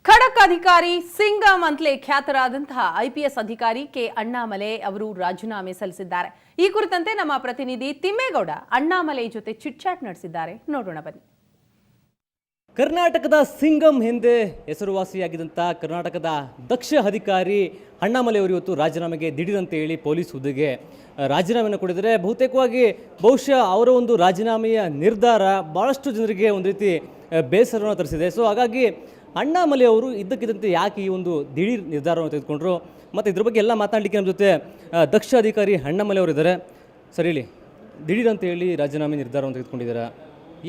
ಖಡಕ್ ಅಧಿಕಾರಿ ಸಿಂಗಂ ಅಂತಲೇ ಖ್ಯಾತರಾದಂತಹ ಐಪಿಎಸ್ ಅಧಿಕಾರಿ ಕೆ ಅಣ್ಣಾಮಲೈ ಅವರು ರಾಜೀನಾಮೆ ಸಲ್ಲಿಸಿದ್ದಾರೆ. ಈ ಕುರಿತಂತೆ ನಮ್ಮ ಪ್ರತಿನಿಧಿ ತಿಮ್ಮೇಗೌಡ ಅಣ್ಣಾಮಲೈ ಜೊತೆ ಚಿಟ್ಚಾಟ್ ನಡೆಸಿದ್ದಾರೆ. ನೋಡೋಣ ಬನ್ನಿ. ಕರ್ನಾಟಕದ ಸಿಂಗಂ ಎಂದೇ ಹೆಸರುವಾಸಿಯಾಗಿದ್ದಂಥ ಕರ್ನಾಟಕದ ದಕ್ಷ ಅಧಿಕಾರಿ ಅಣ್ಣಾಮಲೈ ಅವರು ಇವತ್ತು ರಾಜೀನಾಮೆಗೆ ದಿಢೀರಂತ ಹೇಳಿ ಪೊಲೀಸ್ ಹುದ್ದೆಗೆ ರಾಜೀನಾಮೆಯನ್ನು ಕೊಟ್ಟಿದ್ದಾರೆ. ಬಹುಶಃ ಅವರ ಒಂದು ರಾಜೀನಾಮೆಯ ನಿರ್ಧಾರ ಭಾಳಷ್ಟು ಜನರಿಗೆ ಒಂದು ರೀತಿ ಬೇಸರವನ್ನು ತರಿಸಿದೆ. ಸೊ ಹಾಗಾಗಿ ಅಣ್ಣಾಮಲೈ ಅವರು ಇದ್ದಕ್ಕಿದ್ದಂತೆ ಯಾಕೆ ಈ ಒಂದು ದಿಢೀರ್ ನಿರ್ಧಾರವನ್ನು ತೆಗೆದುಕೊಂಡ್ರು ಮತ್ತು ಇದ್ರ ಬಗ್ಗೆ ಎಲ್ಲ ಮಾತಾಡಲಿಕ್ಕೆ ನಮ್ಮ ಜೊತೆ ದಕ್ಷ ಅಧಿಕಾರಿ ಅಣ್ಣಾಮಲೈ ಅವರು ಇದ್ದಾರೆ. ಸರಿ, ಹೇಳಿ, ದಿಢೀರ್ ಅಂತ ಹೇಳಿ ರಾಜೀನಾಮೆ ನಿರ್ಧಾರವನ್ನು ತೆಗೆದುಕೊಂಡಿದ್ದೀರಾ,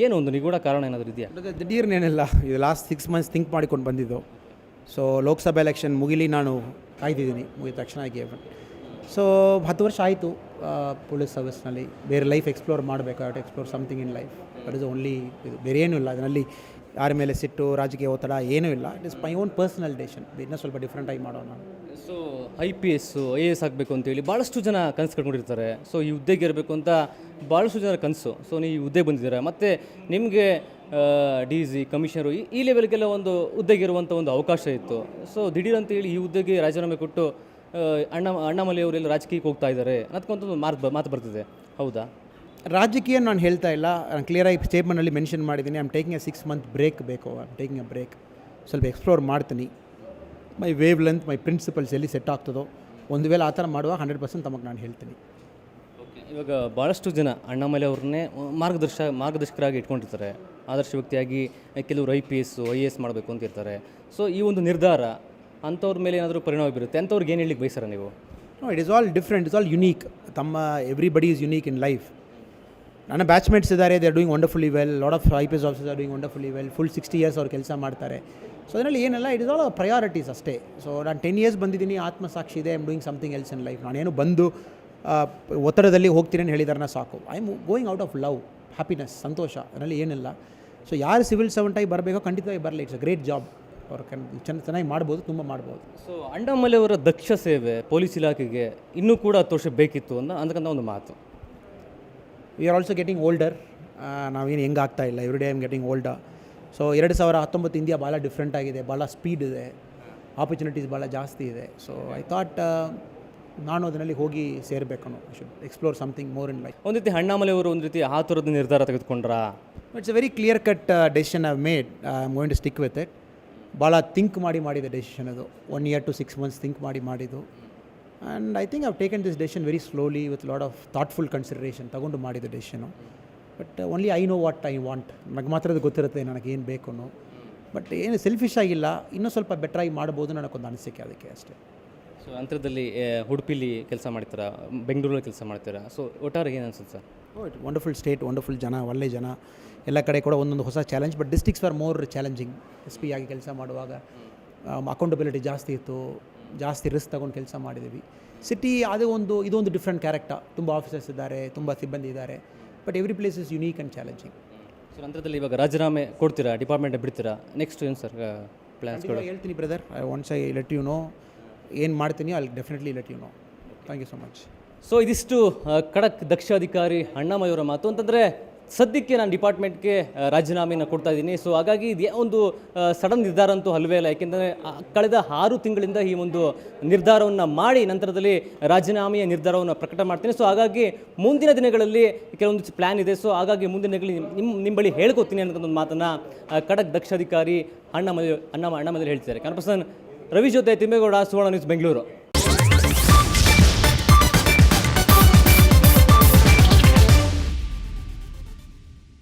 ಏನು ಒಂದು ನಿಗೂಢ ಕಾರಣ ಏನಾದರೂ ಇದೆಯಾ? ದಿಢೀರ್ನೇನಿಲ್ಲ, ಇದು ಲಾಸ್ಟ್ 6 ಮಂತ್ಸ್ ಥಿಂಕ್ ಮಾಡಿಕೊಂಡು ಬಂದಿದ್ದು. ಸೊ ಲೋಕಸಭಾ ಎಲೆಕ್ಷನ್ ಮುಗಿಲಿ ನಾನು ಕಾಯ್ತಿದ್ದೀನಿ, ಮುಗಿದ ತಕ್ಷಣ ಸೊ 10 ವರ್ಷ ಆಯಿತು ಪೊಲೀಸ್ ಸರ್ವಿಸ್ನಲ್ಲಿ. ಬೇರೆ ಲೈಫ್ ಎಕ್ಸ್ಪ್ಲೋರ್ ಮಾಡಬೇಕು, explore something in life. That is only ಇದು, ಬೇರೆ ಏನೂ ಇಲ್ಲ ಅದರಲ್ಲಿ. ಯಾರ ಮೇಲೆ ಸಿಟ್ಟು, ರಾಜಕೀಯ ಒತ್ತಡ ಏನೂ ಇಲ್ಲ. It is my own personal decision. ಇನ್ನೂ ಸ್ವಲ್ಪ ಡಿಫ್ರೆಂಟಾಗಿ ಮಾಡೋಣ. ಸೊ IPS IAS ಆಗಬೇಕು ಅಂತೇಳಿ ಭಾಳಷ್ಟು ಜನ ಕನಸು ಕಟ್ಕೊಂಡಿರ್ತಾರೆ. ಸೊ ಈ ಹುದ್ದೆಗೆ ಇರಬೇಕು ಅಂತ ಭಾಳಷ್ಟು ಜನ ಕನಸು. ಸೊ ನೀವು ಈ ಹುದ್ದೆಗೆ ಬಂದಿದ್ದೀರಾ, ಮತ್ತು ನಿಮಗೆ DG ಕಮಿಷನರು ಈ ಲೆವೆಲ್ಗೆಲ್ಲ ಒಂದು ಹುದ್ದೆಗೆ ಇರುವಂಥ ಒಂದು ಅವಕಾಶ ಇತ್ತು. ಸೊ ದಿಢೀರ್ ಅಂತ ಹೇಳಿ ಈ ಹುದ್ದೆಗೆ ರಾಜೀನಾಮೆ ಕೊಟ್ಟು ಅಣ್ಣಾಮಲೈ ಅವರೆಲ್ಲ ರಾಜಕೀಯಕ್ಕೆ ಹೋಗ್ತಾ ಇದ್ದಾರೆ ಅನ್ನೋದಕ್ಕೊಂದು ಮಾತು ಬರ್ತಿದೆ, ಹೌದಾ? ರಾಜಕೀಯ ನಾನು ಹೇಳ್ತಾ ಇಲ್ಲ, ನಾನು ಕ್ಲಿಯರಾಗಿ ಸ್ಟೇಟ್ಮೆಂಟಲ್ಲಿ ಮೆನ್ಷನ್ ಮಾಡಿದ್ದೀನಿ. I am taking a 6 month break ಬೇಕು. I am taking a break. ಸ್ವಲ್ಪ ಎಕ್ಸ್ಪ್ಲೋರ್ ಮಾಡ್ತೀನಿ. My wavelength, my principles ಎಲ್ಲಿ ಸೆಟ್ ಆಗ್ತದೋ, ಒಂದು ವೇಳೆ ಆ ಥರ ಮಾಡುವಾಗ 100% ತಮಗೆ ನಾನು ಹೇಳ್ತೀನಿ. ಇವಾಗ ಭಾಳಷ್ಟು ಜನ ಅಣ್ಣಾಮಲೈ ಅವ್ರನ್ನೇ ಮಾರ್ಗದರ್ಶಕರಾಗಿ ಇಟ್ಕೊಂಡಿರ್ತಾರೆ. ಆದರ್ಶ ವ್ಯಕ್ತಿಯಾಗಿ ಕೆಲವರು IPS IAS ಮಾಡಬೇಕು ಅಂತ ಇರ್ತಾರೆ. ಸೊ ಈ ಒಂದು ನಿರ್ಧಾರ ಅಂಥವ್ರ ಮೇಲೆ ಏನಾದರೂ ಪರಿಣಾಮ ಬೀರುತ್ತೆ ಅಂಥವ್ರಿಗೆ ಏನು ಹೇಳಲಿಕ್ಕೆ ಬಯಸ್ತಾರ ನೀವು? No, it is all different, it's all unique. Everybody is unique in life. ನನ್ನ ಬ್ಯಾಚ್ಮೇಟ್ಸ್ ಇದ್ದಾರೆ, they are doing wonderfully well. Lot of IPS officers are doing wonderfully well. Full 60 years ಅವ್ರು ಕೆಲಸ ಮಾಡ್ತಾರೆ. ಸೊ ಅದರಲ್ಲಿ ಏನೆಲ್ಲ, ಇಟ್ ಇಸ್ ಆಲ್ ಪ್ರಯಾರಿಟೀಸ್ ಅಷ್ಟೇ. So ನಾನು 10 years ಬಂದಿದ್ದೀನಿ, ಆತ್ಮಸಾಕ್ಷಿ ಇದೆ. I am doing something else in life. ನಾನೇನು ಬಂದು ಒತ್ತಡದಲ್ಲಿ ಹೋಗ್ತೀನಿ ಅಂತ ಹೇಳಿದಾರನ್ನ ಸಾಕು. I am going out of love, happiness, ಸಂತೋಷ, ಅದರಲ್ಲಿ ಏನಿಲ್ಲ. ಸೊ ಯಾರು ಸಿವಿಲ್ ಸರ್ವೆಂಟಾಗಿ ಬರಬೇಕೋ ಖಂಡಿತವಾಗಿ ಬರಲಿ. It's a great job. ಅವ್ರು ಚೆನ್ನಾಗಿ ಮಾಡ್ಬೋದು, ತುಂಬ ಮಾಡ್ಬೋದು. ಸೊ ಅಣ್ಣಾಮಲೈ ಅವರ ದಕ್ಷ ಸೇವೆ ಪೊಲೀಸ್ ಇಲಾಖೆಗೆ ಇನ್ನೂ ಕೂಡ 10 ವರ್ಷ ಬೇಕಿತ್ತು ಅಂತಕ್ಕಂಥ ಒಂದು ಮಾತು. We are also getting older. ನಾವೇನು ಹೆಂಗೆ ಆಗ್ತಾ ಇಲ್ಲ, every day I am getting older. So 2019 India ಭಾಳ ಡಿಫ್ರೆಂಟ್ ಆಗಿದೆ, ಭಾಳ ಸ್ಪೀಡ್ ಇದೆ, ಆಪರ್ಚುನಿಟೀಸ್ ಭಾಳ ಜಾಸ್ತಿ ಇದೆ. ಸೊ ಐ ಥಾಟ್ ನಾನು ಅದರಲ್ಲಿ ಹೋಗಿ ಸೇರಬೇಕು. I should explore something more in life. ಒಂದು ರೀತಿ ಅಣ್ಣಾಮಲೈ ಅವರು ಒಂದು ರೀತಿ ಆತುರದ ನಿರ್ಧಾರ ತೆಗೆದುಕೊಂಡ್ರಾ? It's a very clear cut decision I made. I am going to stick with it. ಭಾಳ ಥಿಂಕ್ ಮಾಡಿದ ಡೆಸಿಷನ್ ಅದು. 1 year to 6 months ಥಿಂಕ್ ಮಾಡಿದ್ದು. And I think I've taken this decision very slowly with lot of thoughtful consideration ತಗೊಂಡು ಮಾಡಿದ decision. But only I know what I want. ನನಗೆ ಮಾತ್ರ ಅದು ಗೊತ್ತಿರುತ್ತೆ ನನಗೇನು ಬೇಕು. ಬಟ್ ಏನು ಸೆಲ್ಫಿಶ್ ಆಗಿಲ್ಲ, ಇನ್ನೂ ಸ್ವಲ್ಪ ಬೆಟ್ರಾಗಿ ಮಾಡ್ಬೋದು ನನಗೊಂದು ಅನಿಸಿಕೆ, ಅದಕ್ಕೆ ಅಷ್ಟೇ. ಸೊ ಅಂತರದಲ್ಲಿ ಉಡುಪಿಲಿ ಕೆಲಸ ಮಾಡ್ತೀರಾ, ಬೆಂಗಳೂರಲ್ಲಿ ಕೆಲಸ ಮಾಡ್ತೀರಾ. ಸೊ ಒಟ್ಟಾರೆ ಏನು ಅನ್ಸುತ್ತೆ sir? It wonderful state, wonderful ಜನ, ಒಳ್ಳೆ ಜನ. ಎಲ್ಲ ಕಡೆ ಕೂಡ ಒಂದೊಂದು ಹೊಸ challenge. But districts are more challenging. SP ಆಗಿ ಕೆಲಸ ಮಾಡುವಾಗ ಅಕೌಂಟಬಿಲಿಟಿ ಜಾಸ್ತಿ ಇತ್ತು, ಜಾಸ್ತಿ ರಿಸ್ಕ್ ತಗೊಂಡು ಕೆಲಸ ಮಾಡಿದ್ದೀವಿ. ಸಿಟಿ ಇದೊಂದು ಡಿಫ್ರೆಂಟ್ ಕ್ಯಾರೆಕ್ಟರ್. ತುಂಬ ಆಫೀಸರ್ಸ್ ಇದ್ದಾರೆ, ತುಂಬ ಸಿಬ್ಬಂದಿ ಇದ್ದಾರೆ. But every place is unique and challenging. So ನಂತರದಲ್ಲಿ ಇವಾಗ ರಾಜೀನಾಮೆ ಕೊಡ್ತೀರಾ, ಡಿಪಾರ್ಟ್ಮೆಂಟ್ ಬಿಡ್ತೀರಾ, ನೆಕ್ಸ್ಟ್ ಏನು ಸರ್ ಪ್ಲ್ಯಾನ್ಸ್ಗಳು? ಹೇಳ್ತೀನಿ brother, once I let you know ಏನು ಮಾಡ್ತೀನಿ. I definitely let you know. Thank you so much. So ಇದಿಷ್ಟು ಖಡಕ್ ದಕ್ಷ ಅಧಿಕಾರಿ ಅಣ್ಣಾಮಲೈ ಅವರ ಮಾತು. ಅಂತಂದರೆ ಸದ್ಯಕ್ಕೆ ನಾನು ಡಿಪಾರ್ಟ್ಮೆಂಟ್ಗೆ ರಾಜೀನಾಮೆಯನ್ನು ಕೊಡ್ತಾ ಇದ್ದೀನಿ. ಸೊ ಹಾಗಾಗಿ ಇದು ಒಂದು ಸಡನ್ ನಿರ್ಧಾರ ಅಂತೂ ಅಲ್ವೇ ಇಲ್ಲ. ಯಾಕೆಂದರೆ ಕಳೆದ 6 ತಿಂಗಳಿಂದ ಈ ಒಂದು ನಿರ್ಧಾರವನ್ನು ಮಾಡಿ ನಂತರದಲ್ಲಿ ರಾಜೀನಾಮೆಯ ನಿರ್ಧಾರವನ್ನು ಪ್ರಕಟ ಮಾಡ್ತೀನಿ. ಸೊ ಹಾಗಾಗಿ ಮುಂದಿನ ದಿನಗಳಲ್ಲಿ ಕೆಲವೊಂದು ಪ್ಲ್ಯಾನ್ ಇದೆ. ಸೊ ಹಾಗಾಗಿ ಮುಂದಿನ ದಿನಗಳಲ್ಲಿ ನಿಮ್ಮ ಬಳಿ ಹೇಳ್ಕೊತೀನಿ ಅನ್ನೋದೊಂದು ಮಾತನ್ನು ಖಡಕ್ ದಕ್ಷ ಅಧಿಕಾರಿ ಅಣ್ಣಾಮಲೈ ಹೇಳ್ತಿದ್ದಾರೆ. ಕ್ಯಾಮರಾ ಪರ್ಸನ್ ರವಿ ಜೊತೆ ತಿಮ್ಮೇಗೌಡ, ಸುವರ್ಣ ನ್ಯೂಸ್, ಬೆಂಗಳೂರು.